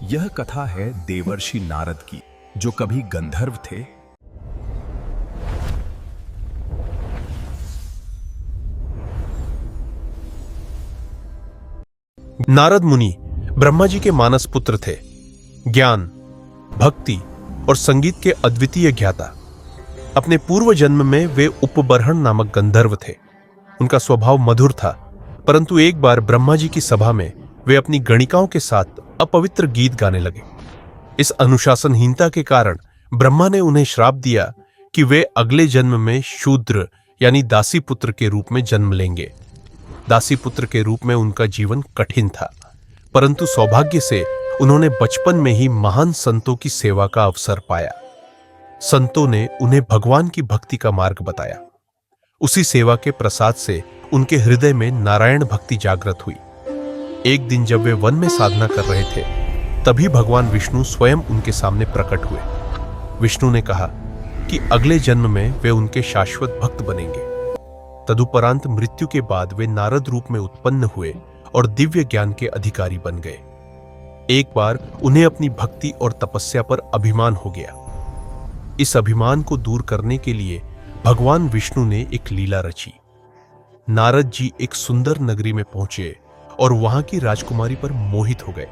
यह कथा है देवर्षि नारद की, जो कभी गंधर्व थे। नारद मुनि ब्रह्मा जी के मानस पुत्र थे। ज्ञान, भक्ति और संगीत के अद्वितीय ज्ञाता। अपने पूर्व जन्म में वे उपबर्हण नामक गंधर्व थे। उनका स्वभाव मधुर था, परंतु एक बार ब्रह्मा जी की सभा में वे अपनी गणिकाओं के साथ अपवित्र गीत गाने लगे। इस अनुशासनहीनता के कारण ब्रह्मा ने उन्हें श्राप दिया कि वे अगले जन्म में शूद्र यानी दासी पुत्र के रूप में जन्म लेंगे। दासी पुत्र के रूप में उनका जीवन कठिन था, परंतु सौभाग्य से उन्होंने बचपन में ही महान संतों की सेवा का अवसर पाया। संतों ने उन्हें भगवान की भक्ति का मार्ग बताया। उसी सेवा के प्रसाद से उनके हृदय में नारायण भक्ति जागृत हुई। एक दिन जब वे वन में साधना कर रहे थे, तभी भगवान विष्णु स्वयं उनके सामने प्रकट हुए। विष्णु ने कहा कि अगले जन्म में वे उनके शाश्वत भक्त बनेंगे। तदुपरांत मृत्यु के बाद वे नारद रूप में उत्पन्न हुए और दिव्य ज्ञान के अधिकारी बन गए। एक बार उन्हें अपनी भक्ति और तपस्या पर अभिमान हो गया। इस अभिमान को दूर करने के लिए भगवान विष्णु ने एक लीला रची। नारद जी एक सुंदर नगरी में पहुंचे और वहां की राजकुमारी पर मोहित हो गए।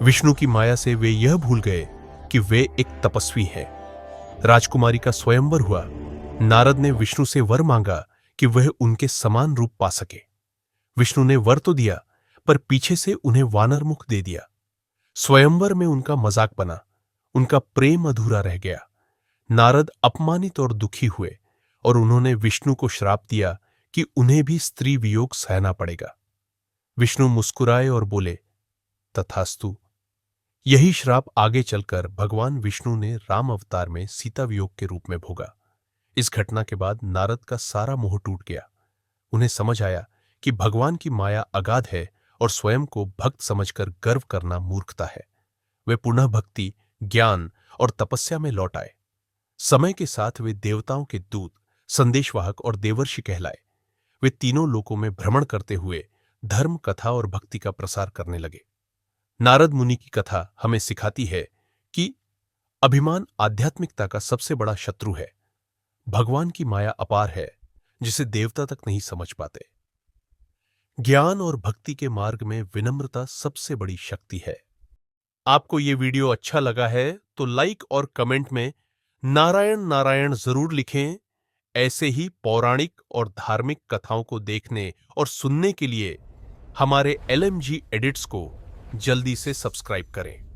विष्णु की माया से वे यह भूल गए कि वे एक तपस्वी हैं। राजकुमारी का स्वयंवर हुआ। नारद ने विष्णु से वर मांगा कि वह उनके समान रूप पा सके। विष्णु ने वर तो दिया, पर पीछे से उन्हें वानर मुख दे दिया। स्वयंवर में उनका मजाक बना, उनका प्रेम अधूरा रह गया। नारद अपमानित और दुखी हुए और उन्होंने विष्णु को श्राप दिया कि उन्हें भी स्त्री वियोग सहना पड़ेगा। विष्णु मुस्कुराए और बोले, तथास्तु। यही श्राप आगे चलकर भगवान विष्णु ने राम अवतार में सीता वियोग के रूप में भोगा। इस घटना के बाद नारद का सारा मोह टूट गया। उन्हें समझ आया कि भगवान की माया अगाध है और स्वयं को भक्त समझकर गर्व करना मूर्खता है। वे पुनः भक्ति, ज्ञान और तपस्या में लौट आए। समय के साथ वे देवताओं के दूत, संदेशवाहक और देवर्षि कहलाए। वे तीनों लोकों में भ्रमण करते हुए धर्म, कथा और भक्ति का प्रसार करने लगे। नारद मुनि की कथा हमें सिखाती है कि अभिमान आध्यात्मिकता का सबसे बड़ा शत्रु है। भगवान की माया अपार है, जिसे देवता तक नहीं समझ पाते। ज्ञान और भक्ति के मार्ग में विनम्रता सबसे बड़ी शक्ति है। आपको ये वीडियो अच्छा लगा है तो लाइक और कमेंट में नारायण नारायण जरूर लिखें। ऐसे ही पौराणिक और धार्मिक कथाओं को देखने और सुनने के लिए हमारे LMG एडिट्स को जल्दी से सब्सक्राइब करें।